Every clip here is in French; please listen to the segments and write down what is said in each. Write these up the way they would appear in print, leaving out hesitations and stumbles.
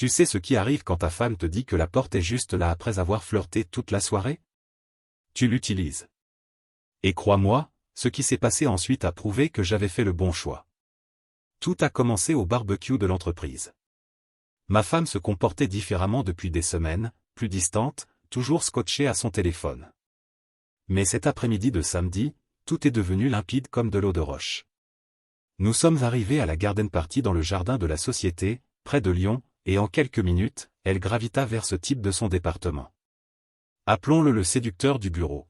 Tu sais ce qui arrive quand ta femme te dit que la porte est juste là après avoir flirté toute la soirée? Tu l'utilises. Et crois-moi, ce qui s'est passé ensuite a prouvé que j'avais fait le bon choix. Tout a commencé au barbecue de l'entreprise. Ma femme se comportait différemment depuis des semaines, plus distante, toujours scotchée à son téléphone. Mais cet après-midi de samedi, tout est devenu limpide comme de l'eau de roche. Nous sommes arrivés à la garden party dans le jardin de la société, près de Lyon, et en quelques minutes, elle gravita vers ce type de son département. Appelons-le le séducteur du bureau.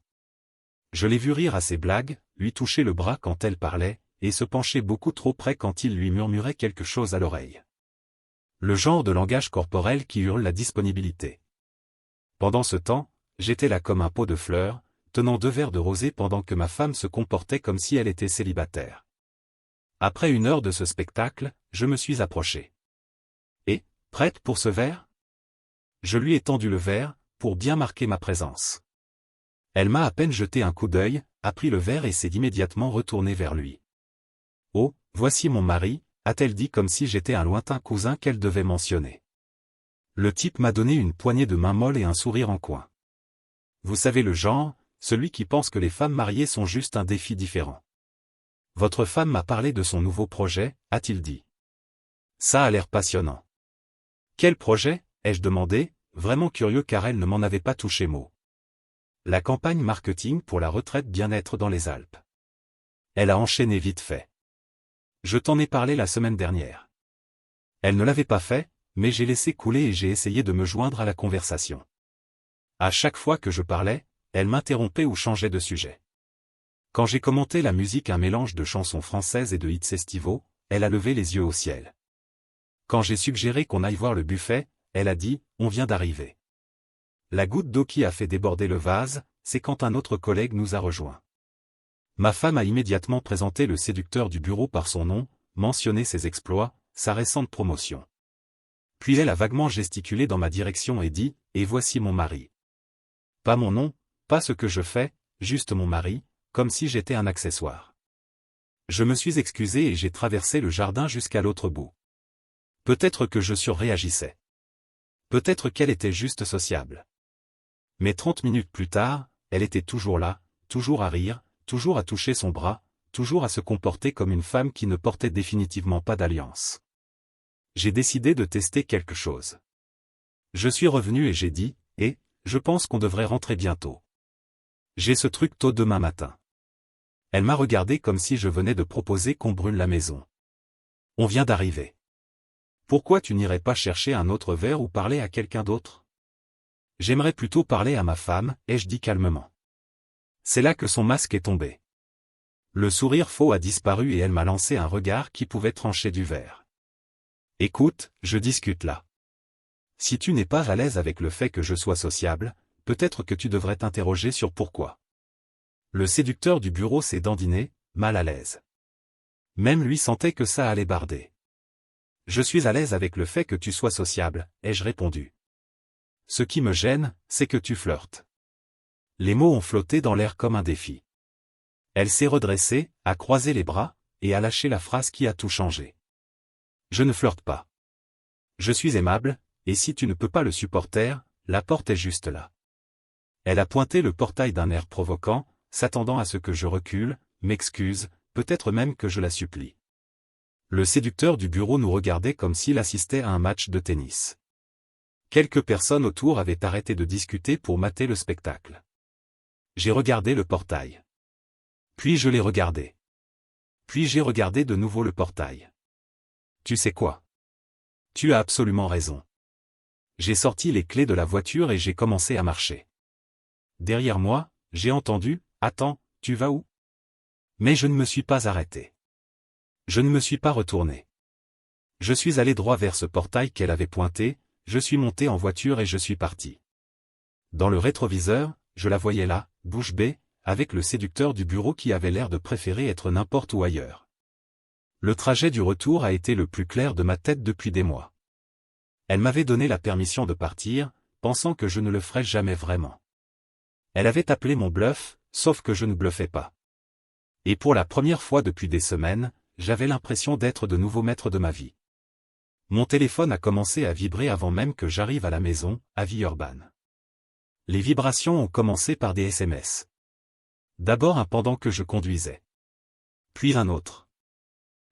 Je l'ai vu rire à ses blagues, lui toucher le bras quand elle parlait, et se pencher beaucoup trop près quand il lui murmurait quelque chose à l'oreille. Le genre de langage corporel qui hurle la disponibilité. Pendant ce temps, j'étais là comme un pot de fleurs, tenant 2 verres de rosé pendant que ma femme se comportait comme si elle était célibataire. Après 1 heure de ce spectacle, je me suis approché. Et, prête pour ce verre? Je lui ai tendu le verre, pour bien marquer ma présence. Elle m'a à peine jeté un coup d'œil, a pris le verre et s'est immédiatement retournée vers lui. « Oh, voici mon mari », a-t-elle dit comme si j'étais un lointain cousin qu'elle devait mentionner. Le type m'a donné une poignée de main molle et un sourire en coin. Vous savez le genre, celui qui pense que les femmes mariées sont juste un défi différent. Votre femme m'a parlé de son nouveau projet, a-t-il dit. Ça a l'air passionnant. Quel projet, ai-je demandé, vraiment curieux car elle ne m'en avait pas touché mot. La campagne marketing pour la retraite bien-être dans les Alpes. Elle a enchaîné vite fait. Je t'en ai parlé la semaine dernière. Elle ne l'avait pas fait, mais j'ai laissé couler et j'ai essayé de me joindre à la conversation. À chaque fois que je parlais, elle m'interrompait ou changeait de sujet. Quand j'ai commenté la musique, un mélange de chansons françaises et de hits estivaux, elle a levé les yeux au ciel. Quand j'ai suggéré qu'on aille voir le buffet, elle a dit « On vient d'arriver ». La goutte d'eau qui a fait déborder le vase, c'est quand un autre collègue nous a rejoints. Ma femme a immédiatement présenté le séducteur du bureau par son nom, mentionné ses exploits, sa récente promotion. Puis elle a vaguement gesticulé dans ma direction et dit « Et voici mon mari ». Pas mon nom, pas ce que je fais, juste mon mari, comme si j'étais un accessoire. Je me suis excusé et j'ai traversé le jardin jusqu'à l'autre bout. Peut-être que je surréagissais. Peut-être qu'elle était juste sociable. Mais 30 minutes plus tard, elle était toujours là, toujours à rire, toujours à toucher son bras, toujours à se comporter comme une femme qui ne portait définitivement pas d'alliance. J'ai décidé de tester quelque chose. Je suis revenu et j'ai dit, je pense qu'on devrait rentrer bientôt. J'ai ce truc tôt demain matin. Elle m'a regardé comme si je venais de proposer qu'on brûle la maison. On vient d'arriver. Pourquoi tu n'irais pas chercher un autre verre ou parler à quelqu'un d'autre? J'aimerais plutôt parler à ma femme, ai-je dit calmement. C'est là que son masque est tombé. Le sourire faux a disparu et elle m'a lancé un regard qui pouvait trancher du verre. Écoute, je discute là. Si tu n'es pas à l'aise avec le fait que je sois sociable, peut-être que tu devrais t'interroger sur pourquoi. Le séducteur du bureau s'est dandiné, mal à l'aise. Même lui sentait que ça allait barder. Je suis à l'aise avec le fait que tu sois sociable, ai-je répondu. Ce qui me gêne, c'est que tu flirtes. Les mots ont flotté dans l'air comme un défi. Elle s'est redressée, a croisé les bras, et a lâché la phrase qui a tout changé. Je ne flirte pas. Je suis aimable, et si tu ne peux pas le supporter, la porte est juste là. Elle a pointé le portail d'un air provoquant, s'attendant à ce que je recule, m'excuse, peut-être même que je la supplie. Le séducteur du bureau nous regardait comme s'il assistait à un match de tennis. Quelques personnes autour avaient arrêté de discuter pour mater le spectacle. J'ai regardé le portail. Puis je l'ai regardé. Puis j'ai regardé de nouveau le portail. Tu sais quoi? Tu as absolument raison. J'ai sorti les clés de la voiture et j'ai commencé à marcher. Derrière moi, j'ai entendu « Attends, tu vas où ?» Mais je ne me suis pas arrêté. Je ne me suis pas retourné. Je suis allé droit vers ce portail qu'elle avait pointé, je suis monté en voiture et je suis parti. Dans le rétroviseur, je la voyais là, bouche bée, avec le séducteur du bureau qui avait l'air de préférer être n'importe où ailleurs. Le trajet du retour a été le plus clair de ma tête depuis des mois. Elle m'avait donné la permission de partir, pensant que je ne le ferais jamais vraiment. Elle avait appelé mon bluff, sauf que je ne bluffais pas. Et pour la première fois depuis des semaines, j'avais l'impression d'être de nouveau maître de ma vie. Mon téléphone a commencé à vibrer avant même que j'arrive à la maison, à Villeurbanne. Les vibrations ont commencé par des SMS. D'abord un pendant que je conduisais. Puis un autre.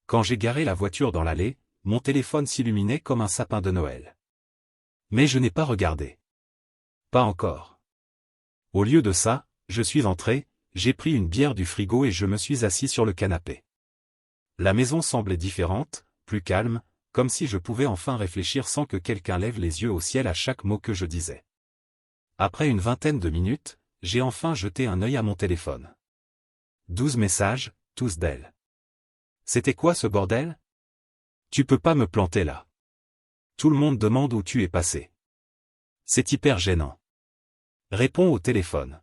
Quand j'ai garé la voiture dans l'allée, mon téléphone s'illuminait comme un sapin de Noël. Mais je n'ai pas regardé. Pas encore. Au lieu de ça, je suis entré, j'ai pris une bière du frigo et je me suis assis sur le canapé. La maison semblait différente, plus calme, comme si je pouvais enfin réfléchir sans que quelqu'un lève les yeux au ciel à chaque mot que je disais. Après une vingtaine de minutes, j'ai enfin jeté un œil à mon téléphone. 12 messages, tous d'elle. C'était quoi ce bordel? Tu peux pas me planter là. Tout le monde demande où tu es passé. C'est hyper gênant. Réponds au téléphone.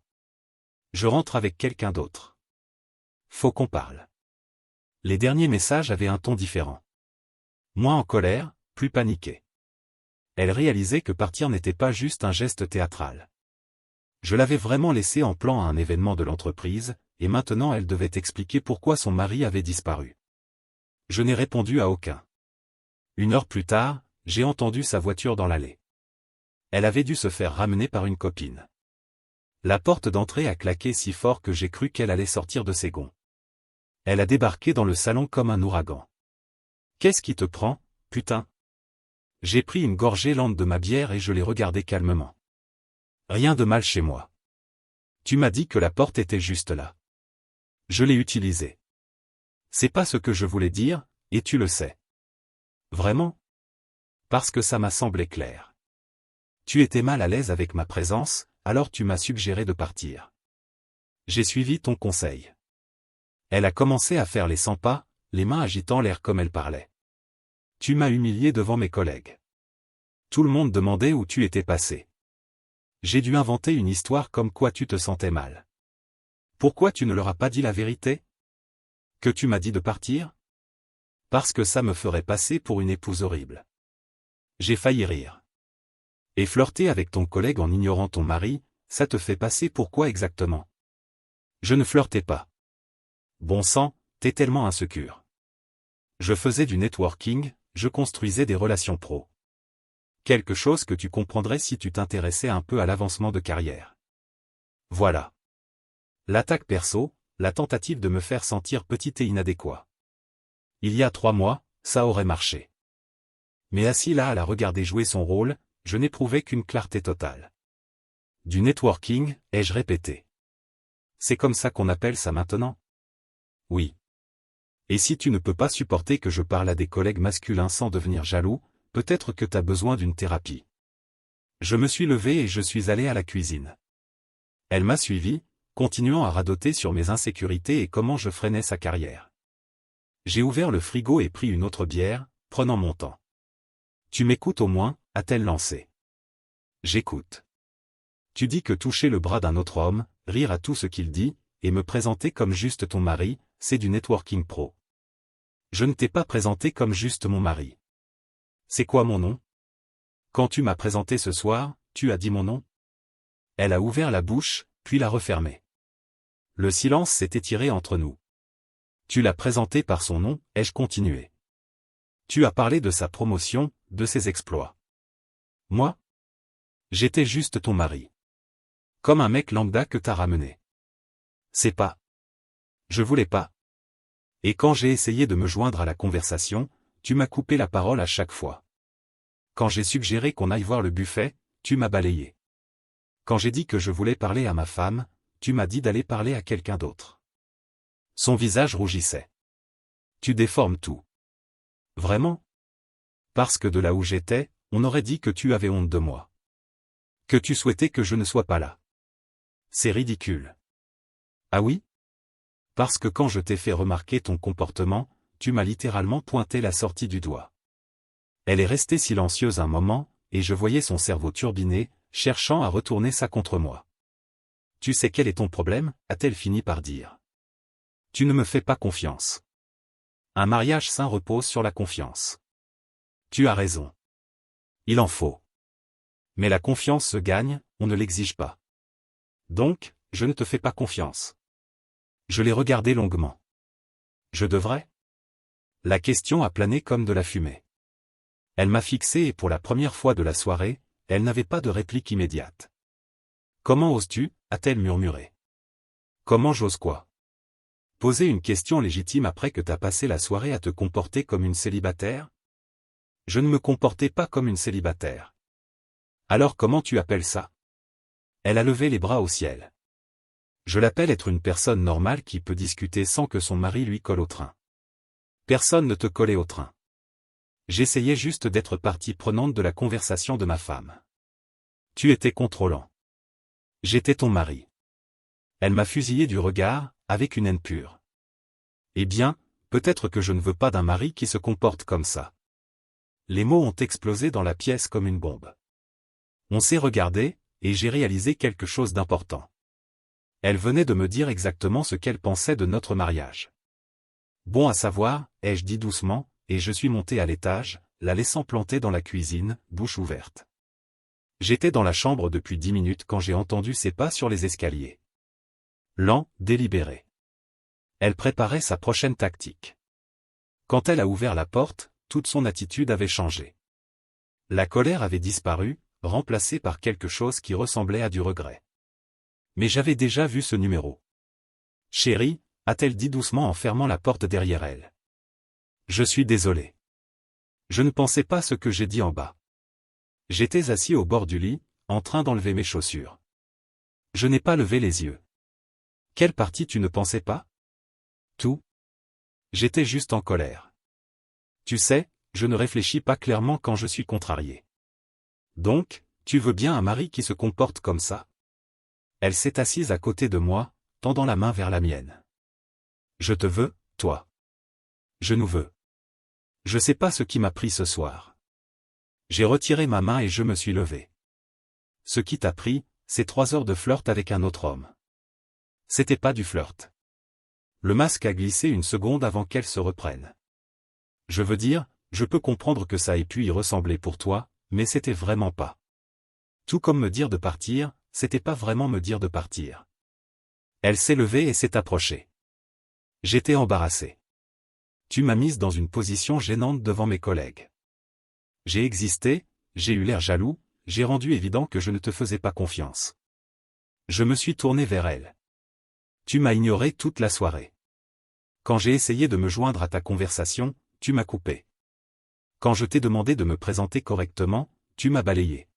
Je rentre avec quelqu'un d'autre. Faut qu'on parle. Les derniers messages avaient un ton différent. Moins en colère, plus paniqué. Elle réalisait que partir n'était pas juste un geste théâtral. Je l'avais vraiment laissé en plan à un événement de l'entreprise, et maintenant elle devait expliquer pourquoi son mari avait disparu. Je n'ai répondu à aucun. 1 heure plus tard, j'ai entendu sa voiture dans l'allée. Elle avait dû se faire ramener par une copine. La porte d'entrée a claqué si fort que j'ai cru qu'elle allait sortir de ses gonds. Elle a débarqué dans le salon comme un ouragan. Qu'est-ce qui te prend, putain? J'ai pris une gorgée lente de ma bière et je l'ai regardée calmement. Rien de mal chez moi. Tu m'as dit que la porte était juste là. Je l'ai utilisée. C'est pas ce que je voulais dire, et tu le sais. Vraiment? Parce que ça m'a semblé clair. Tu étais mal à l'aise avec ma présence, alors tu m'as suggéré de partir. J'ai suivi ton conseil. Elle a commencé à faire les 100 pas, les mains agitant l'air comme elle parlait. Tu m'as humilié devant mes collègues. Tout le monde demandait où tu étais passé. J'ai dû inventer une histoire comme quoi tu te sentais mal. Pourquoi tu ne leur as pas dit la vérité? Que tu m'as dit de partir? Parce que ça me ferait passer pour une épouse horrible. J'ai failli rire. Et flirter avec ton collègue en ignorant ton mari, ça te fait passer pour quoi exactement? Je ne flirtais pas. Bon sang, t'es tellement insécure. Je faisais du networking, je construisais des relations pro. Quelque chose que tu comprendrais si tu t'intéressais un peu à l'avancement de carrière. Voilà. L'attaque perso, la tentative de me faire sentir petit et inadéquat. Il y a 3 mois, ça aurait marché. Mais assis là à la regarder jouer son rôle, je n'éprouvais qu'une clarté totale. Du networking, ai-je répété. C'est comme ça qu'on appelle ça maintenant? Oui. Et si tu ne peux pas supporter que je parle à des collègues masculins sans devenir jaloux, peut-être que t'as besoin d'une thérapie. Je me suis levé et je suis allé à la cuisine. Elle m'a suivi, continuant à radoter sur mes insécurités et comment je freinais sa carrière. J'ai ouvert le frigo et pris une autre bière, prenant mon temps. Tu m'écoutes au moins, a-t-elle lancé. J'écoute. Tu dis que toucher le bras d'un autre homme, rire à tout ce qu'il dit, et me présenter comme juste ton mari, c'est du networking pro. Je ne t'ai pas présenté comme juste mon mari. C'est quoi mon nom? Quand tu m'as présenté ce soir, tu as dit mon nom? Elle a ouvert la bouche, puis l'a refermée. Le silence s'est étiré entre nous. Tu l'as présenté par son nom, ai-je continué. Tu as parlé de sa promotion, de ses exploits. Moi? J'étais juste ton mari. Comme un mec lambda que t'as ramené. C'est pas. Je voulais pas. Et quand j'ai essayé de me joindre à la conversation, tu m'as coupé la parole à chaque fois. Quand j'ai suggéré qu'on aille voir le buffet, tu m'as balayé. Quand j'ai dit que je voulais parler à ma femme, tu m'as dit d'aller parler à quelqu'un d'autre. Son visage rougissait. Tu déformes tout. Vraiment? Parce que de là où j'étais, on aurait dit que tu avais honte de moi. Que tu souhaitais que je ne sois pas là. C'est ridicule. Ah oui? Parce que quand je t'ai fait remarquer ton comportement, tu m'as littéralement pointé la sortie du doigt. Elle est restée silencieuse un moment, et je voyais son cerveau turbiner, cherchant à retourner ça contre moi. Tu sais quel est ton problème, a-t-elle fini par dire. Tu ne me fais pas confiance. Un mariage sain repose sur la confiance. Tu as raison. Il en faut. Mais la confiance se gagne, on ne l'exige pas. Donc, je ne te fais pas confiance. Je l'ai regardé longuement. Je devrais? La question a plané comme de la fumée. Elle m'a fixé et pour la première fois de la soirée, elle n'avait pas de réplique immédiate. « Comment oses-tu » a-t-elle murmuré. « Comment j'ose quoi ?» Poser une question légitime après que t'as passé la soirée à te comporter comme une célibataire? Je ne me comportais pas comme une célibataire. Alors comment tu appelles ça? Elle a levé les bras au ciel. Je l'appelle être une personne normale qui peut discuter sans que son mari lui colle au train. Personne ne te collait au train. J'essayais juste d'être partie prenante de la conversation de ma femme. Tu étais contrôlant. J'étais ton mari. Elle m'a fusillé du regard, avec une haine pure. Eh bien, peut-être que je ne veux pas d'un mari qui se comporte comme ça. Les mots ont explosé dans la pièce comme une bombe. On s'est regardé, et j'ai réalisé quelque chose d'important. Elle venait de me dire exactement ce qu'elle pensait de notre mariage. Bon à savoir, ai-je dit doucement, et je suis monté à l'étage, la laissant plantée dans la cuisine, bouche ouverte. J'étais dans la chambre depuis 10 minutes quand j'ai entendu ses pas sur les escaliers. Lent, délibéré. Elle préparait sa prochaine tactique. Quand elle a ouvert la porte, toute son attitude avait changé. La colère avait disparu, remplacée par quelque chose qui ressemblait à du regret. Mais j'avais déjà vu ce numéro. « Chérie » a-t-elle dit doucement en fermant la porte derrière elle. « Je suis désolé. Je ne pensais pas ce que j'ai dit en bas. J'étais assis au bord du lit, en train d'enlever mes chaussures. Je n'ai pas levé les yeux. Quelle partie tu ne pensais pas? Tout. J'étais juste en colère. Tu sais, je ne réfléchis pas clairement quand je suis contrarié. Donc, tu veux bien un mari qui se comporte comme ça? Elle s'est assise à côté de moi, tendant la main vers la mienne. Je te veux, toi. Je nous veux. Je sais pas ce qui m'a pris ce soir. J'ai retiré ma main et je me suis levé. Ce qui t'a pris, c'est 3 heures de flirt avec un autre homme. C'était pas du flirt. Le masque a glissé une seconde avant qu'elle se reprenne. Je veux dire, je peux comprendre que ça ait pu y ressembler pour toi, mais c'était vraiment pas. Tout comme me dire de partir, c'était pas vraiment me dire de partir. Elle s'est levée et s'est approchée. J'étais embarrassé. Tu m'as mise dans une position gênante devant mes collègues. J'ai existé, j'ai eu l'air jaloux, j'ai rendu évident que je ne te faisais pas confiance. Je me suis tourné vers elle. Tu m'as ignoré toute la soirée. Quand j'ai essayé de me joindre à ta conversation, tu m'as coupé. Quand je t'ai demandé de me présenter correctement, tu m'as balayé.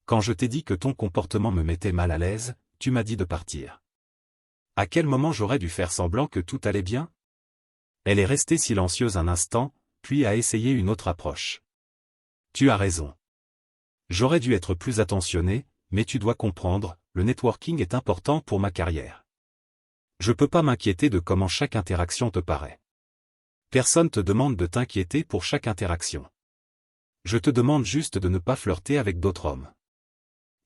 Quand je t'ai dit que ton comportement me mettait mal à l'aise, tu m'as dit de partir. À quel moment j'aurais dû faire semblant que tout allait bien? Elle est restée silencieuse un instant, puis a essayé une autre approche. Tu as raison. J'aurais dû être plus attentionné, mais tu dois comprendre, le networking est important pour ma carrière. Je peux pas m'inquiéter de comment chaque interaction te paraît. Personne te demande de t'inquiéter pour chaque interaction. Je te demande juste de ne pas flirter avec d'autres hommes.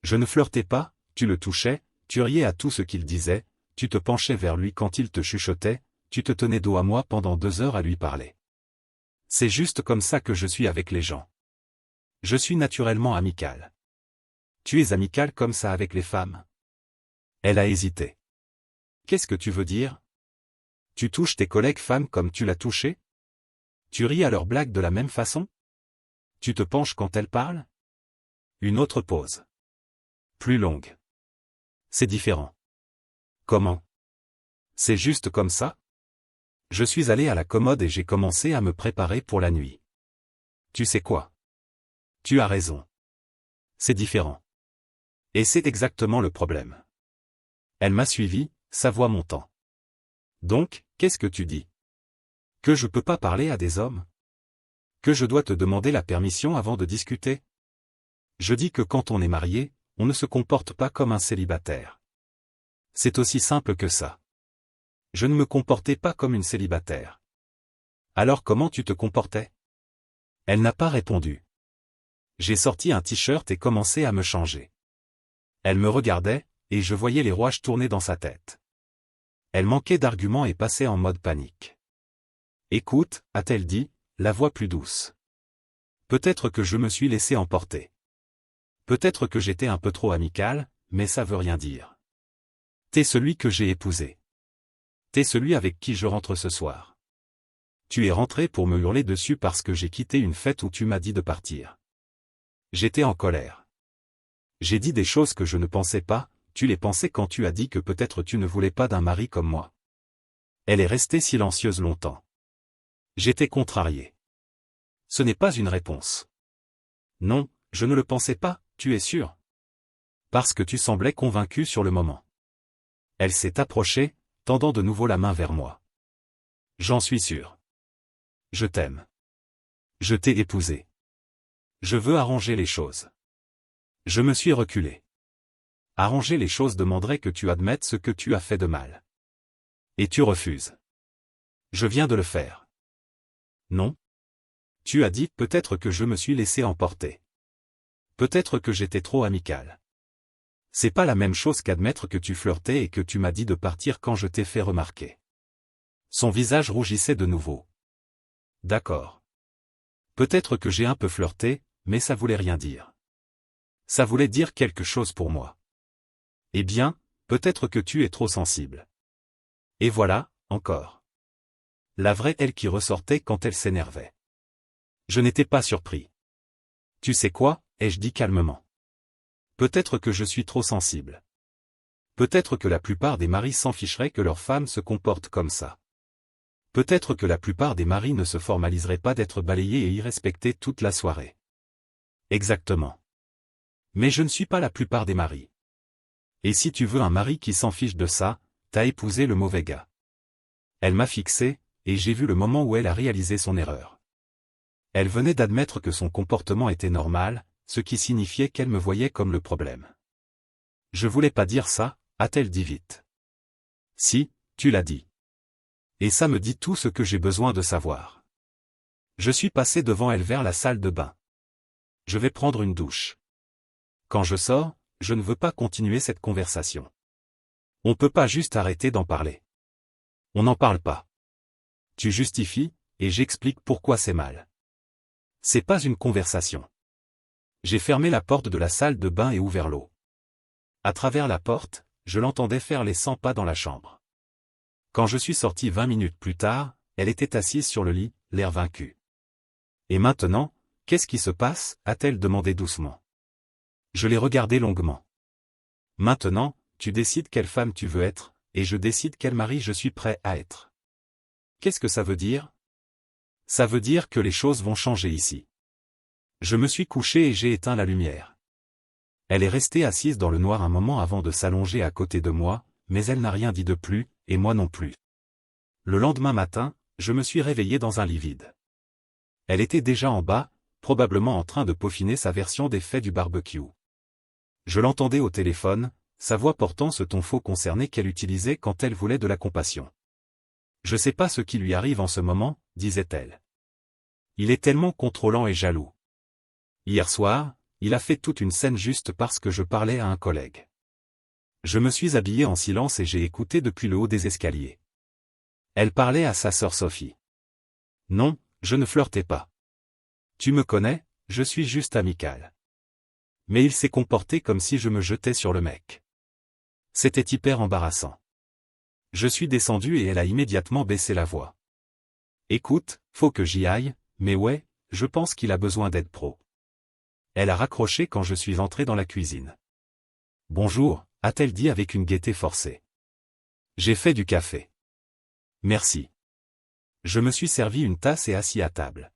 Je ne flirtais pas, tu le touchais, tu riais à tout ce qu'il disait, tu te penchais vers lui quand il te chuchotait, tu te tenais dos à moi pendant 2 heures à lui parler. C'est juste comme ça que je suis avec les gens. Je suis naturellement amical. Tu es amical comme ça avec les femmes? Elle a hésité. Qu'est-ce que tu veux dire? Tu touches tes collègues femmes comme tu l'as touché? Tu ris à leurs blagues de la même façon? Tu te penches quand elles parlent? Une autre pause. Plus longue. C'est différent. Comment? C'est juste comme ça? Je suis allé à la commode et j'ai commencé à me préparer pour la nuit. Tu sais quoi? Tu as raison. C'est différent. Et c'est exactement le problème. Elle m'a suivi, sa voix montant. Donc, qu'est-ce que tu dis? Que je peux pas parler à des hommes? Que je dois te demander la permission avant de discuter? Je dis que quand on est marié, on ne se comporte pas comme un célibataire. C'est aussi simple que ça. Je ne me comportais pas comme une célibataire. Alors comment tu te comportais? Elle n'a pas répondu. J'ai sorti un t-shirt et commencé à me changer. Elle me regardait, et je voyais les rouages tourner dans sa tête. Elle manquait d'arguments et passait en mode panique. Écoute, a-t-elle dit, la voix plus douce. Peut-être que je me suis laissé emporter. Peut-être que j'étais un peu trop amical, mais ça veut rien dire. T'es celui que j'ai épousé. T'es celui avec qui je rentre ce soir. Tu es rentré pour me hurler dessus parce que j'ai quitté une fête où tu m'as dit de partir. J'étais en colère. J'ai dit des choses que je ne pensais pas, tu les pensais quand tu as dit que peut-être tu ne voulais pas d'un mari comme moi. Elle est restée silencieuse longtemps. J'étais contrarié. Ce n'est pas une réponse. Non, je ne le pensais pas, tu es sûr? Parce que tu semblais convaincu sur le moment. Elle s'est approchée, tendant de nouveau la main vers moi. J'en suis sûr. Je t'aime. Je t'ai épousé. Je veux arranger les choses. Je me suis reculé. Arranger les choses demanderait que tu admettes ce que tu as fait de mal. Et tu refuses. Je viens de le faire. Non? Tu as dit peut-être que je me suis laissé emporter. Peut-être que j'étais trop amical. C'est pas la même chose qu'admettre que tu flirtais et que tu m'as dit de partir quand je t'ai fait remarquer. Son visage rougissait de nouveau. D'accord. Peut-être que j'ai un peu flirté, mais ça voulait rien dire. Ça voulait dire quelque chose pour moi. Eh bien, peut-être que tu es trop sensible. Et voilà, encore. La vraie elle qui ressortait quand elle s'énervait. Je n'étais pas surpris. Tu sais quoi, ai-je dit calmement. Peut-être que je suis trop sensible. Peut-être que la plupart des maris s'en ficheraient que leur femme se comporte comme ça. Peut-être que la plupart des maris ne se formaliseraient pas d'être balayés et irrespectés toute la soirée. Exactement. Mais je ne suis pas la plupart des maris. Et si tu veux un mari qui s'en fiche de ça, t'as épousé le mauvais gars. Elle m'a fixé, et j'ai vu le moment où elle a réalisé son erreur. Elle venait d'admettre que son comportement était normal, ce qui signifiait qu'elle me voyait comme le problème. Je voulais pas dire ça, a-t-elle dit vite. Si, tu l'as dit. Et ça me dit tout ce que j'ai besoin de savoir. Je suis passé devant elle vers la salle de bain. Je vais prendre une douche. Quand je sors, je ne veux pas continuer cette conversation. On peut pas juste arrêter d'en parler. On n'en parle pas. Tu justifies, et j'explique pourquoi c'est mal. C'est pas une conversation. J'ai fermé la porte de la salle de bain et ouvert l'eau. À travers la porte, je l'entendais faire les 100 pas dans la chambre. Quand je suis sorti 20 minutes plus tard, elle était assise sur le lit, l'air vaincu. Et maintenant, qu'est-ce qui se passe, a-t-elle demandé doucement. Je l'ai regardé longuement. Maintenant, tu décides quelle femme tu veux être, et je décide quel mari je suis prêt à être. Qu'est-ce que ça veut dire? Ça veut dire que les choses vont changer ici. Je me suis couché et j'ai éteint la lumière. Elle est restée assise dans le noir un moment avant de s'allonger à côté de moi, mais elle n'a rien dit de plus, et moi non plus. Le lendemain matin, je me suis réveillé dans un lit vide. Elle était déjà en bas, probablement en train de peaufiner sa version des faits du barbecue. Je l'entendais au téléphone, sa voix portant ce ton faux concerné qu'elle utilisait quand elle voulait de la compassion. Je sais pas ce qui lui arrive en ce moment, disait-elle. Il est tellement contrôlant et jaloux. Hier soir, il a fait toute une scène juste parce que je parlais à un collègue. Je me suis habillé en silence et j'ai écouté depuis le haut des escaliers. Elle parlait à sa sœur Sophie. Non, je ne flirtais pas. Tu me connais, je suis juste amical. Mais il s'est comporté comme si je me jetais sur le mec. C'était hyper embarrassant. Je suis descendu et elle a immédiatement baissé la voix. Écoute, faut que j'y aille, mais ouais, je pense qu'il a besoin d'aide pro. Elle a raccroché quand je suis entré dans la cuisine. Bonjour, a-t-elle dit avec une gaieté forcée. J'ai fait du café. Merci. Je me suis servi une tasse et assis à table.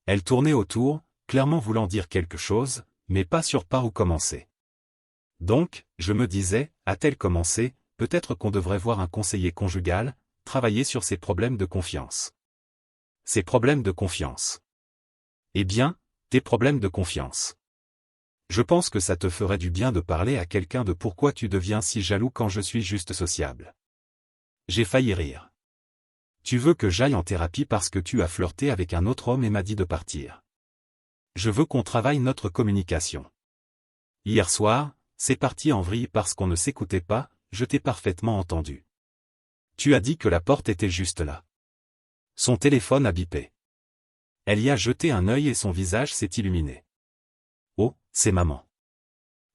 Elle tournait autour, clairement voulant dire quelque chose, mais pas sûr par où commencer. Donc, je me disais, a-t-elle commencé, peut-être qu'on devrait voir un conseiller conjugal, travailler sur ses problèmes de confiance. Ses problèmes de confiance. Eh bien, tes problèmes de confiance. Je pense que ça te ferait du bien de parler à quelqu'un de pourquoi tu deviens si jaloux quand je suis juste sociable. J'ai failli rire. Tu veux que j'aille en thérapie parce que tu as flirté avec un autre homme et m'as dit de partir. Je veux qu'on travaille notre communication. Hier soir, c'est parti en vrille parce qu'on ne s'écoutait pas, je t'ai parfaitement entendu. Tu as dit que la porte était juste là. Son téléphone a bipé. Elle y a jeté un œil et son visage s'est illuminé. Oh, c'est maman.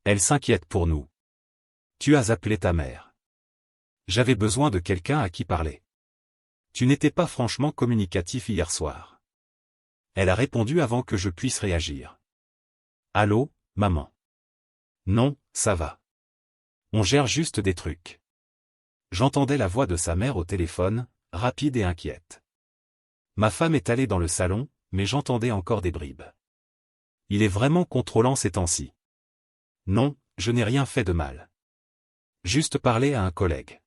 Elle s'inquiète pour nous. Tu as appelé ta mère. J'avais besoin de quelqu'un à qui parler. Tu n'étais pas franchement communicatif hier soir. Elle a répondu avant que je puisse réagir. Allô, maman? Non, ça va. On gère juste des trucs. J'entendais la voix de sa mère au téléphone, rapide et inquiète. Ma femme est allée dans le salon, mais j'entendais encore des bribes. Il est vraiment contrôlant ces temps-ci. Non, je n'ai rien fait de mal. Juste parler à un collègue.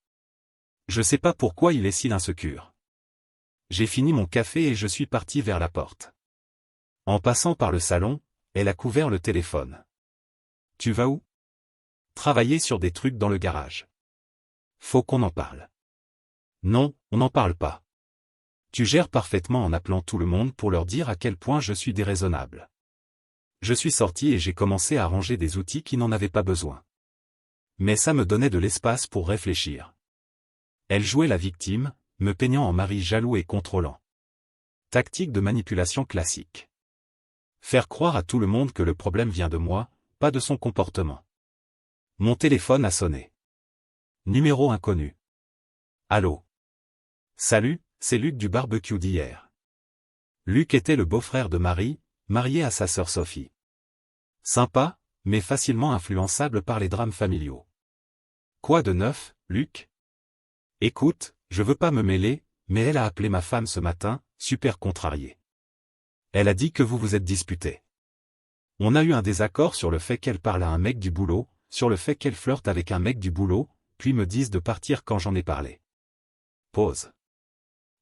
Je sais pas pourquoi il est si insécure. J'ai fini mon café et je suis parti vers la porte. En passant par le salon, elle a couvert le téléphone. Tu vas où? Travailler sur des trucs dans le garage. Faut qu'on en parle. Non, on n'en parle pas. Tu gères parfaitement en appelant tout le monde pour leur dire à quel point je suis déraisonnable. Je suis sorti et j'ai commencé à ranger des outils qui n'en avaient pas besoin. Mais ça me donnait de l'espace pour réfléchir. Elle jouait la victime, me peignant en mari jaloux et contrôlant. Tactique de manipulation classique. Faire croire à tout le monde que le problème vient de moi, pas de son comportement. Mon téléphone a sonné. Numéro inconnu. Allô. Salut, c'est Luc du barbecue d'hier. Luc était le beau-frère de Marie, marié à sa sœur Sophie. Sympa, mais facilement influençable par les drames familiaux. Quoi de neuf, Luc? Écoute, je veux pas me mêler, mais elle a appelé ma femme ce matin, super contrariée. Elle a dit que vous vous êtes disputés. On a eu un désaccord sur le fait qu'elle parle à un mec du boulot, sur le fait qu'elle flirte avec un mec du boulot, puis me disent de partir quand j'en ai parlé. Pause.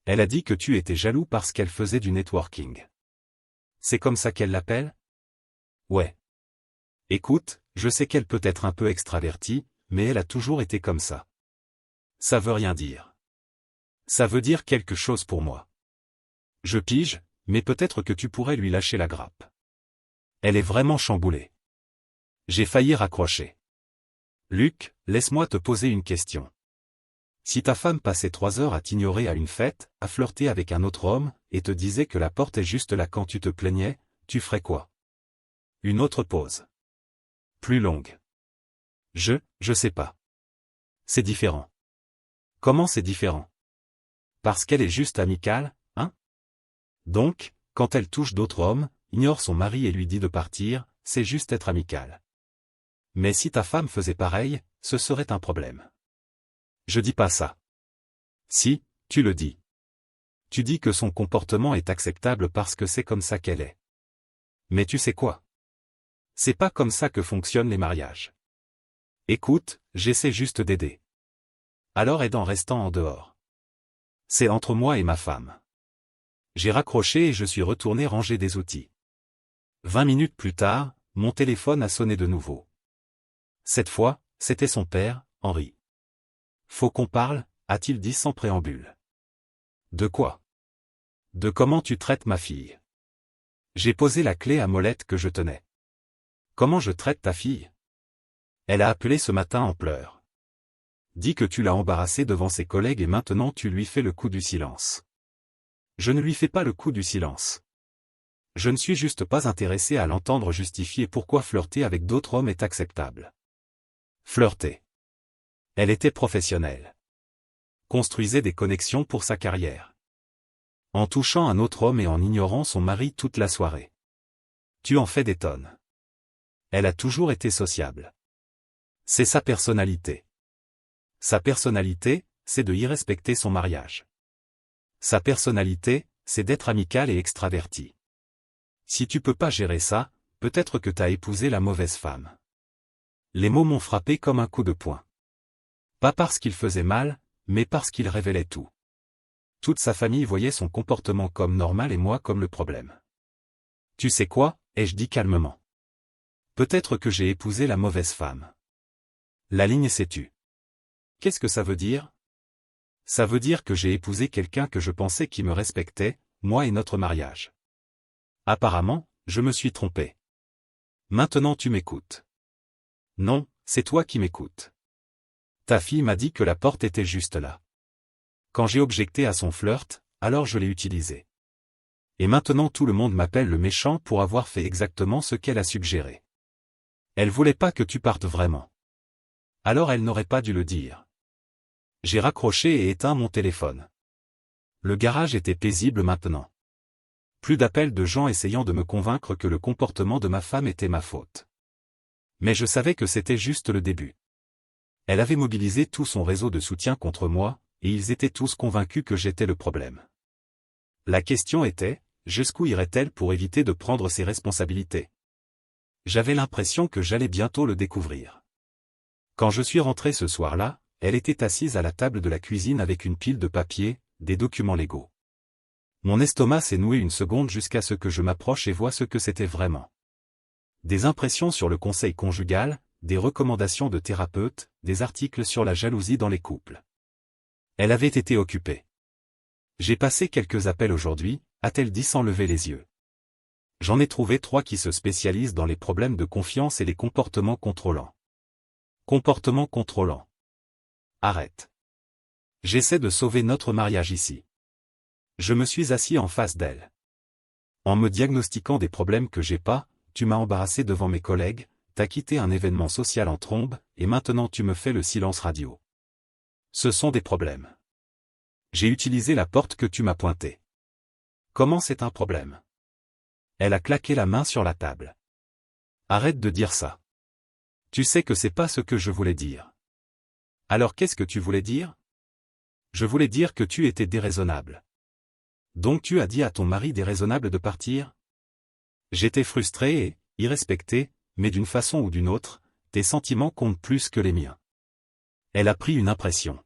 Elle a dit que tu étais jaloux parce qu'elle faisait du networking. C'est comme ça qu'elle l'appelle? Ouais. Écoute, je sais qu'elle peut être un peu extravertie, mais elle a toujours été comme ça. Ça veut rien dire. Ça veut dire quelque chose pour moi. Je pige, mais peut-être que tu pourrais lui lâcher la grappe. Elle est vraiment chamboulée. J'ai failli raccrocher. Luc, laisse-moi te poser une question. Si ta femme passait 3 heures à t'ignorer à une fête, à flirter avec un autre homme, et te disait que la porte est juste là quand tu te plaignais, tu ferais quoi? Une autre pause. Plus longue. Je sais pas. C'est différent. Comment c'est différent? Parce qu'elle est juste amicale, hein? Donc, quand elle touche d'autres hommes, ignore son mari et lui dit de partir, c'est juste être amical. Mais si ta femme faisait pareil, ce serait un problème. Je dis pas ça. Si, tu le dis. Tu dis que son comportement est acceptable parce que c'est comme ça qu'elle est. Mais tu sais quoi? C'est pas comme ça que fonctionnent les mariages. Écoute, j'essaie juste d'aider. Alors aide en restant en dehors. C'est entre moi et ma femme. J'ai raccroché et je suis retourné ranger des outils. 20 minutes plus tard, mon téléphone a sonné de nouveau. Cette fois, c'était son père, Henri. Faut qu'on parle, a-t-il dit sans préambule. De quoi? De comment tu traites ma fille. J'ai posé la clé à molette que je tenais. Comment je traite ta fille? Elle a appelé ce matin en pleurs. Dis que tu l'as embarrassée devant ses collègues et maintenant tu lui fais le coup du silence. Je ne lui fais pas le coup du silence. Je ne suis juste pas intéressé à l'entendre justifier pourquoi flirter avec d'autres hommes est acceptable. Flirter. Elle était professionnelle. Construisait des connexions pour sa carrière. En touchant un autre homme et en ignorant son mari toute la soirée. Tu en fais des tonnes. Elle a toujours été sociable. C'est sa personnalité. Sa personnalité, c'est de y respecter son mariage. Sa personnalité, c'est d'être amicale et extravertie. Si tu peux pas gérer ça, peut-être que t'as épousé la mauvaise femme. Les mots m'ont frappé comme un coup de poing. Pas parce qu'il faisait mal, mais parce qu'il révélait tout. Toute sa famille voyait son comportement comme normal et moi comme le problème. Tu sais quoi, ai-je dit calmement. Peut-être que j'ai épousé la mauvaise femme. La ligne s'est tue. Qu'est-ce que ça veut dire? Ça veut dire que j'ai épousé quelqu'un que je pensais qui me respectait, moi et notre mariage. Apparemment, je me suis trompé. Maintenant tu m'écoutes. Non, c'est toi qui m'écoutes. Ta fille m'a dit que la porte était juste là. Quand j'ai objecté à son flirt, alors je l'ai utilisé. Et maintenant tout le monde m'appelle le méchant pour avoir fait exactement ce qu'elle a suggéré. Elle voulait pas que tu partes vraiment. Alors elle n'aurait pas dû le dire. J'ai raccroché et éteint mon téléphone. Le garage était paisible maintenant. Plus d'appels de gens essayant de me convaincre que le comportement de ma femme était ma faute. Mais je savais que c'était juste le début. Elle avait mobilisé tout son réseau de soutien contre moi, et ils étaient tous convaincus que j'étais le problème. La question était, jusqu'où irait-elle pour éviter de prendre ses responsabilités? J'avais l'impression que j'allais bientôt le découvrir. Quand je suis rentré ce soir-là, elle était assise à la table de la cuisine avec une pile de papiers, des documents légaux. Mon estomac s'est noué une seconde jusqu'à ce que je m'approche et voie ce que c'était vraiment. Des impressions sur le conseil conjugal, des recommandations de thérapeutes, des articles sur la jalousie dans les couples. Elle avait été occupée. J'ai passé quelques appels aujourd'hui, a-t-elle dit sans lever les yeux. J'en ai trouvé 3 qui se spécialisent dans les problèmes de confiance et les comportements contrôlants. Comportement contrôlant. Arrête. J'essaie de sauver notre mariage ici. Je me suis assis en face d'elle. En me diagnostiquant des problèmes que j'ai pas, tu m'as embarrassé devant mes collègues, t'as quitté un événement social en trombe, et maintenant tu me fais le silence radio. Ce sont des problèmes. J'ai utilisé la porte que tu m'as pointée. Comment c'est un problème? Elle a claqué la main sur la table. Arrête de dire ça. Tu sais que c'est pas ce que je voulais dire. Alors qu'est-ce que tu voulais dire? Je voulais dire que tu étais déraisonnable. Donc tu as dit à ton mari déraisonnable de partir? J'étais frustré et, irrespecté, mais d'une façon ou d'une autre, tes sentiments comptent plus que les miens. Elle a pris une impression.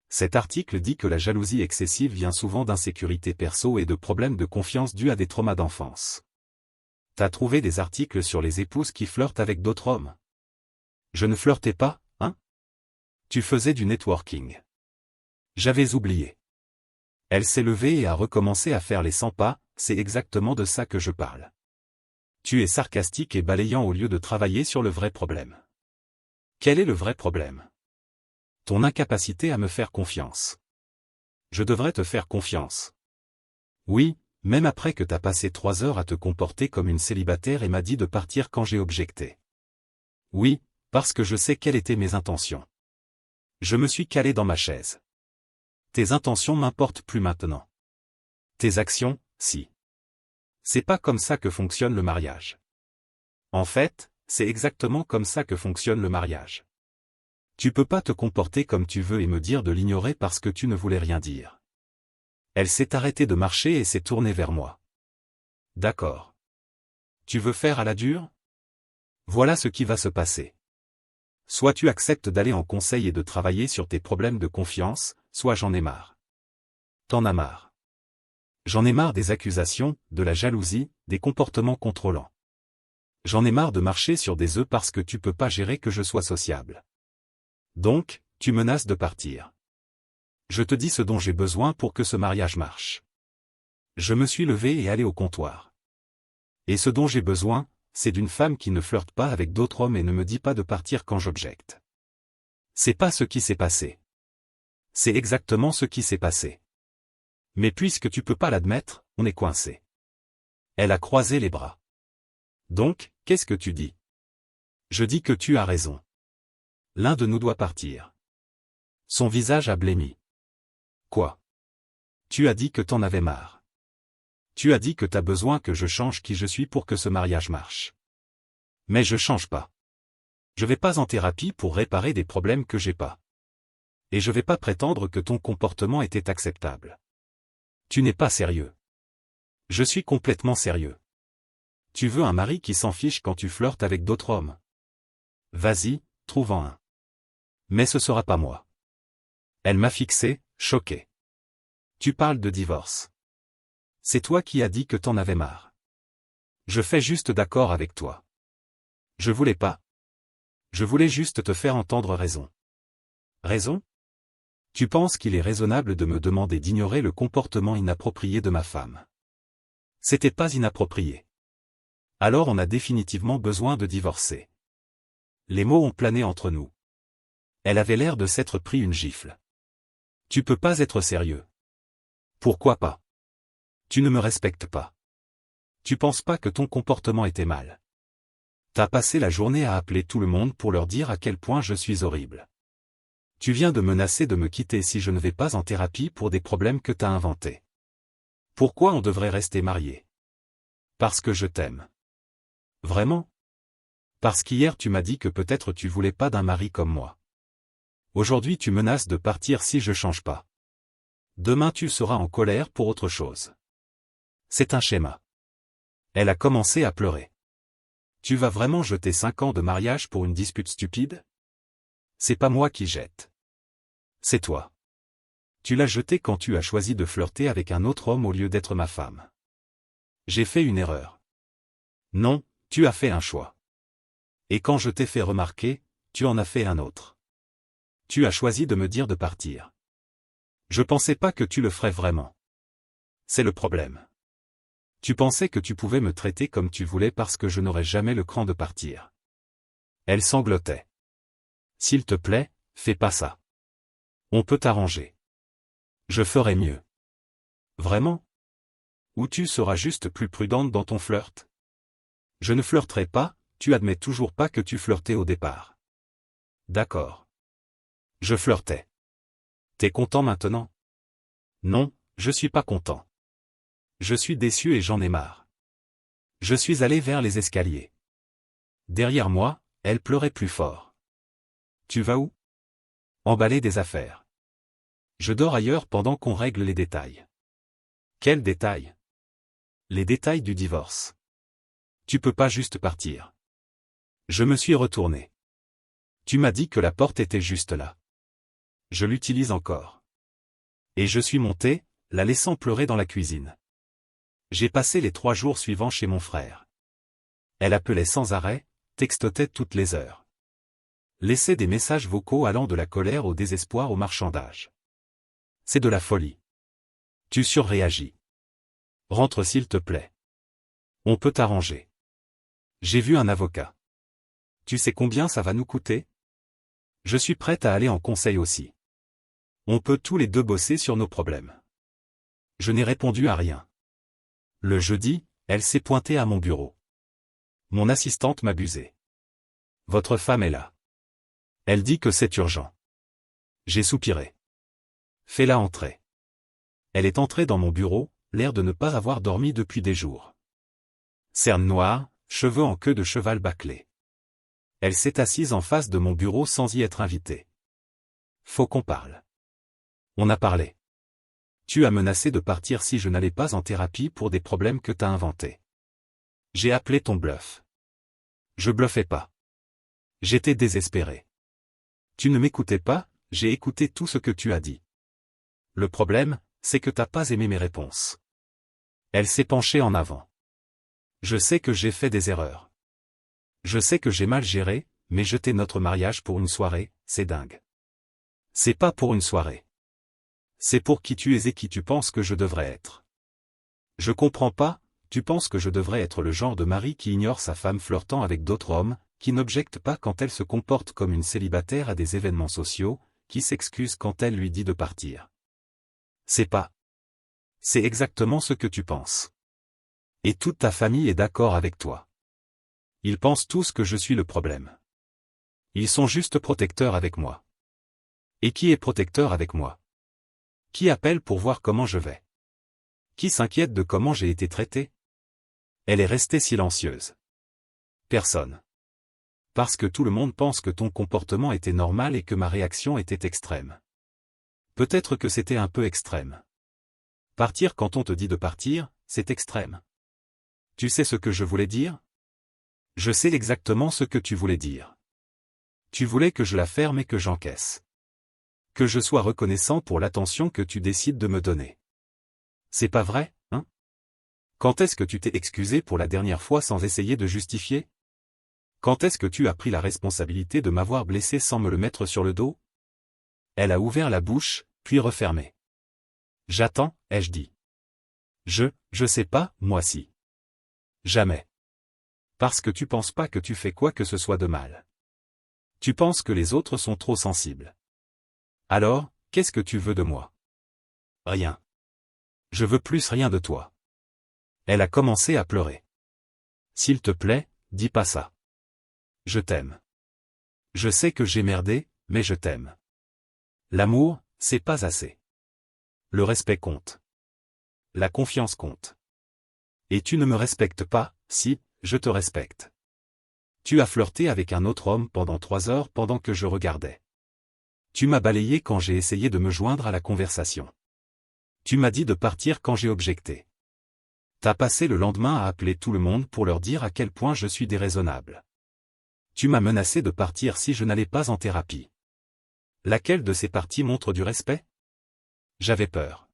Cet article dit que la jalousie excessive vient souvent d'insécurité perso et de problèmes de confiance dus à des traumas d'enfance. T'as trouvé des articles sur les épouses qui flirtent avec d'autres hommes? Je ne flirtais pas, hein? Tu faisais du networking. J'avais oublié. Elle s'est levée et a recommencé à faire les 100 pas, c'est exactement de ça que je parle. Tu es sarcastique et balayant au lieu de travailler sur le vrai problème. Quel est le vrai problème? Ton incapacité à me faire confiance. Je devrais te faire confiance. Oui, même après que t'as passé 3 heures à te comporter comme une célibataire et m'a dit de partir quand j'ai objecté. Oui, parce que je sais quelles étaient mes intentions. Je me suis calé dans ma chaise. Tes intentions m'importent plus maintenant. Tes actions, si. C'est pas comme ça que fonctionne le mariage. En fait, c'est exactement comme ça que fonctionne le mariage. Tu peux pas te comporter comme tu veux et me dire de l'ignorer parce que tu ne voulais rien dire. Elle s'est arrêtée de marcher et s'est tournée vers moi. D'accord. Tu veux faire à la dure? Voilà ce qui va se passer. Soit tu acceptes d'aller en conseil et de travailler sur tes problèmes de confiance, soit j'en ai marre. T'en as marre. J'en ai marre des accusations, de la jalousie, des comportements contrôlants. J'en ai marre de marcher sur des œufs parce que tu peux pas gérer que je sois sociable. Donc, tu menaces de partir. Je te dis ce dont j'ai besoin pour que ce mariage marche. Je me suis levé et allé au comptoir. Et ce dont j'ai besoin, c'est d'une femme qui ne flirte pas avec d'autres hommes et ne me dit pas de partir quand j'objecte. C'est pas ce qui s'est passé. C'est exactement ce qui s'est passé. Mais puisque tu peux pas l'admettre, on est coincé. Elle a croisé les bras. Donc, qu'est-ce que tu dis? Je dis que tu as raison. L'un de nous doit partir. Son visage a blêmi. Quoi? Tu as dit que t'en avais marre. Tu as dit que t'as besoin que je change qui je suis pour que ce mariage marche. Mais je change pas. Je vais pas en thérapie pour réparer des problèmes que j'ai pas. Et je vais pas prétendre que ton comportement était acceptable. Tu n'es pas sérieux. Je suis complètement sérieux. Tu veux un mari qui s'en fiche quand tu flirtes avec d'autres hommes? Vas-y, trouve-en un. Mais ce sera pas moi. Elle m'a fixé, choqué. Tu parles de divorce. C'est toi qui as dit que t'en avais marre. Je fais juste d'accord avec toi. Je voulais pas. Je voulais juste te faire entendre raison. Raison? Tu penses qu'il est raisonnable de me demander d'ignorer le comportement inapproprié de ma femme? C'était pas inapproprié. Alors on a définitivement besoin de divorcer. Les mots ont plané entre nous. Elle avait l'air de s'être pris une gifle. Tu peux pas être sérieux. Pourquoi pas? Tu ne me respectes pas. Tu penses pas que ton comportement était mal. T'as passé la journée à appeler tout le monde pour leur dire à quel point je suis horrible. Tu viens de menacer de me quitter si je ne vais pas en thérapie pour des problèmes que t'as inventés. Pourquoi on devrait rester mariés? Parce que je t'aime. Vraiment? Parce qu'hier tu m'as dit que peut-être tu voulais pas d'un mari comme moi. Aujourd'hui tu menaces de partir si je change pas. Demain tu seras en colère pour autre chose. C'est un schéma. Elle a commencé à pleurer. Tu vas vraiment jeter 5 ans de mariage pour une dispute stupide? C'est pas moi qui jette. C'est toi. Tu l'as jeté quand tu as choisi de flirter avec un autre homme au lieu d'être ma femme. J'ai fait une erreur. Non, tu as fait un choix. Et quand je t'ai fait remarquer, tu en as fait un autre. Tu as choisi de me dire de partir. Je pensais pas que tu le ferais vraiment. C'est le problème. Tu pensais que tu pouvais me traiter comme tu voulais parce que je n'aurais jamais le cran de partir. Elle sanglotait. S'il te plaît, fais pas ça. On peut t'arranger. Je ferai mieux. Vraiment? Ou tu seras juste plus prudente dans ton flirt? Je ne flirterai pas, tu admets toujours pas que tu flirtais au départ. D'accord. Je flirtais. T'es content maintenant? Non, je suis pas content. Je suis déçu et j'en ai marre. Je suis allé vers les escaliers. Derrière moi, elle pleurait plus fort. Tu vas où? Emballer des affaires. Je dors ailleurs pendant qu'on règle les détails. Quels détails? Les détails du divorce. Tu peux pas juste partir. Je me suis retourné. Tu m'as dit que la porte était juste là. Je l'utilise encore. Et je suis monté, la laissant pleurer dans la cuisine. J'ai passé les 3 jours suivants chez mon frère. Elle appelait sans arrêt, textotait toutes les heures. Laissait des messages vocaux allant de la colère au désespoir au marchandage. C'est de la folie. Tu surréagis. Rentre s'il te plaît. On peut t'arranger. J'ai vu un avocat. Tu sais combien ça va nous coûter? Je suis prête à aller en conseil aussi. On peut tous les deux bosser sur nos problèmes. Je n'ai répondu à rien. Le jeudi, elle s'est pointée à mon bureau. Mon assistante m'abusait. Votre femme est là. Elle dit que c'est urgent. J'ai soupiré. Fais-la entrer. Elle est entrée dans mon bureau, l'air de ne pas avoir dormi depuis des jours. Cerne noire, cheveux en queue de cheval bâclés. Elle s'est assise en face de mon bureau sans y être invitée. Faut qu'on parle. On a parlé. Tu as menacé de partir si je n'allais pas en thérapie pour des problèmes que t'as inventés. J'ai appelé ton bluff. Je bluffais pas. J'étais désespéré. Tu ne m'écoutais pas, j'ai écouté tout ce que tu as dit. Le problème, c'est que t'as pas aimé mes réponses. Elle s'est penchée en avant. Je sais que j'ai fait des erreurs. Je sais que j'ai mal géré, mais jeter notre mariage pour une soirée, c'est dingue. C'est pas pour une soirée. C'est pour qui tu es et qui tu penses que je devrais être. Je comprends pas, tu penses que je devrais être le genre de mari qui ignore sa femme flirtant avec d'autres hommes, qui n'objecte pas quand elle se comporte comme une célibataire à des événements sociaux, qui s'excuse quand elle lui dit de partir. C'est pas. C'est exactement ce que tu penses. Et toute ta famille est d'accord avec toi. Ils pensent tous que je suis le problème. Ils sont juste protecteurs avec moi. Et qui est protecteur avec moi? Qui appelle pour voir comment je vais? Qui s'inquiète de comment j'ai été traité? Elle est restée silencieuse. Personne. Parce que tout le monde pense que ton comportement était normal et que ma réaction était extrême. Peut-être que c'était un peu extrême. Partir quand on te dit de partir, c'est extrême. Tu sais ce que je voulais dire? Je sais exactement ce que tu voulais dire. Tu voulais que je la ferme et que j'encaisse. Que je sois reconnaissant pour l'attention que tu décides de me donner. C'est pas vrai, hein? Quand est-ce que tu t'es excusé pour la dernière fois sans essayer de justifier? Quand est-ce que tu as pris la responsabilité de m'avoir blessé sans me le mettre sur le dos? Elle a ouvert la bouche, puis refermé. J'attends, ai-je dit. Je sais pas, moi si. Jamais. Parce que tu penses pas que tu fais quoi que ce soit de mal. Tu penses que les autres sont trop sensibles. Alors, qu'est-ce que tu veux de moi? Rien. Je veux plus rien de toi. Elle a commencé à pleurer. S'il te plaît, dis pas ça. Je t'aime. Je sais que j'ai merdé, mais je t'aime. L'amour, c'est pas assez. Le respect compte. La confiance compte. Et tu ne me respectes pas, si, je te respecte. Tu as flirté avec un autre homme pendant 3 heures pendant que je regardais. Tu m'as balayé quand j'ai essayé de me joindre à la conversation. Tu m'as dit de partir quand j'ai objecté. T'as passé le lendemain à appeler tout le monde pour leur dire à quel point je suis déraisonnable. Tu m'as menacé de partir si je n'allais pas en thérapie. Laquelle de ces parties montre du respect? J'avais peur.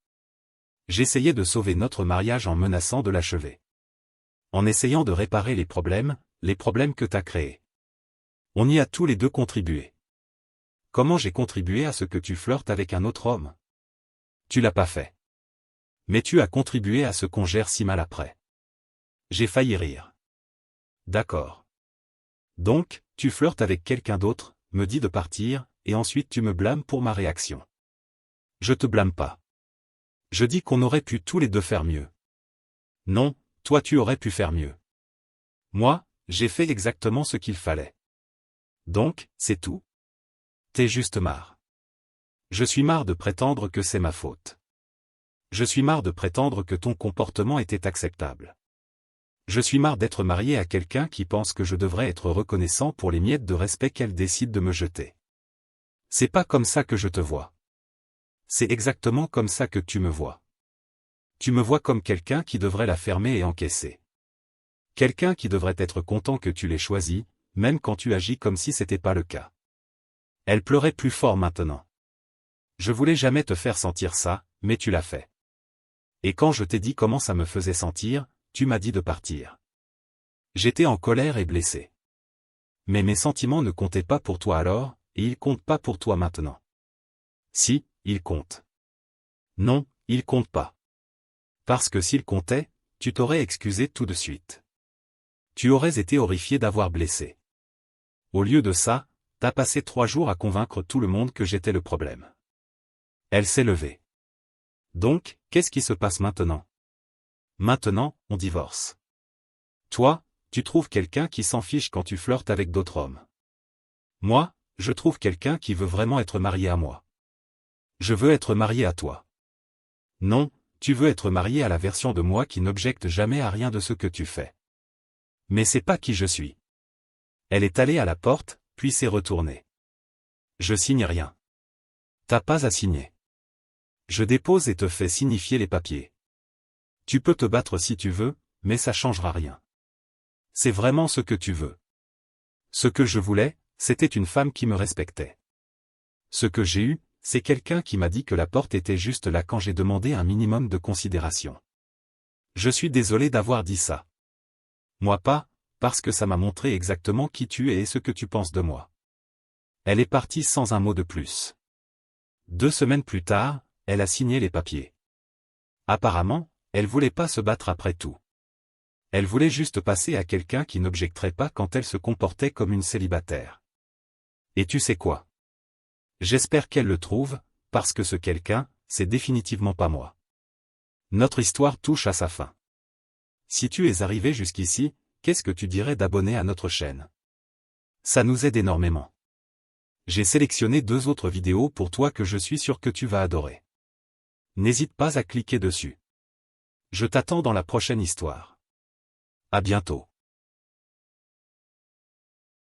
J'essayais de sauver notre mariage en menaçant de l'achever. En essayant de réparer les problèmes que t'as créés. On y a tous les deux contribué. Comment j'ai contribué à ce que tu flirtes avec un autre homme? Tu l'as pas fait. Mais tu as contribué à ce qu'on gère si mal après. J'ai failli rire. D'accord. Donc, tu flirtes avec quelqu'un d'autre, me dis de partir, et ensuite tu me blâmes pour ma réaction. Je te blâme pas. Je dis qu'on aurait pu tous les deux faire mieux. Non, toi tu aurais pu faire mieux. Moi, j'ai fait exactement ce qu'il fallait. Donc, c'est tout. T'es juste marre. Je suis marre de prétendre que c'est ma faute. Je suis marre de prétendre que ton comportement était acceptable. Je suis marre d'être marié à quelqu'un qui pense que je devrais être reconnaissant pour les miettes de respect qu'elle décide de me jeter. C'est pas comme ça que je te vois. C'est exactement comme ça que tu me vois. Tu me vois comme quelqu'un qui devrait la fermer et encaisser. Quelqu'un qui devrait être content que tu l'aies choisi, même quand tu agis comme si c'était pas le cas. Elle pleurait plus fort maintenant. Je voulais jamais te faire sentir ça, mais tu l'as fait. Et quand je t'ai dit comment ça me faisait sentir, tu m'as dit de partir. J'étais en colère et blessé. Mais mes sentiments ne comptaient pas pour toi alors, et ils comptent pas pour toi maintenant. Si, ils comptent. Non, ils comptent pas. Parce que s'ils comptaient, tu t'aurais excusé tout de suite. Tu aurais été horrifié d'avoir blessé. Au lieu de ça, t'as passé 3 jours à convaincre tout le monde que j'étais le problème. Elle s'est levée. Donc, qu'est-ce qui se passe maintenant? Maintenant, on divorce. Toi, tu trouves quelqu'un qui s'en fiche quand tu flirtes avec d'autres hommes. Moi, je trouve quelqu'un qui veut vraiment être marié à moi. Je veux être marié à toi. Non, tu veux être marié à la version de moi qui n'objecte jamais à rien de ce que tu fais. Mais c'est pas qui je suis. Elle est allée à la porte, puis s'est retournée. Je signe rien. T'as pas à signer. Je dépose et te fais signifier les papiers. Tu peux te battre si tu veux, mais ça changera rien. C'est vraiment ce que tu veux. Ce que je voulais, c'était une femme qui me respectait. Ce que j'ai eu, c'est quelqu'un qui m'a dit que la porte était juste là quand j'ai demandé un minimum de considération. Je suis désolé d'avoir dit ça. Moi pas, parce que ça m'a montré exactement qui tu es et ce que tu penses de moi. Elle est partie sans un mot de plus. 2 semaines plus tard, elle a signé les papiers. Apparemment, elle voulait pas se battre après tout. Elle voulait juste passer à quelqu'un qui n'objecterait pas quand elle se comportait comme une célibataire. Et tu sais quoi? J'espère qu'elle le trouve, parce que ce quelqu'un, c'est définitivement pas moi. Notre histoire touche à sa fin. Si tu es arrivé jusqu'ici, qu'est-ce que tu dirais d'abonner à notre chaîne? Ça nous aide énormément. J'ai sélectionné 2 autres vidéos pour toi que je suis sûr que tu vas adorer. N'hésite pas à cliquer dessus. Je t'attends dans la prochaine histoire. À bientôt.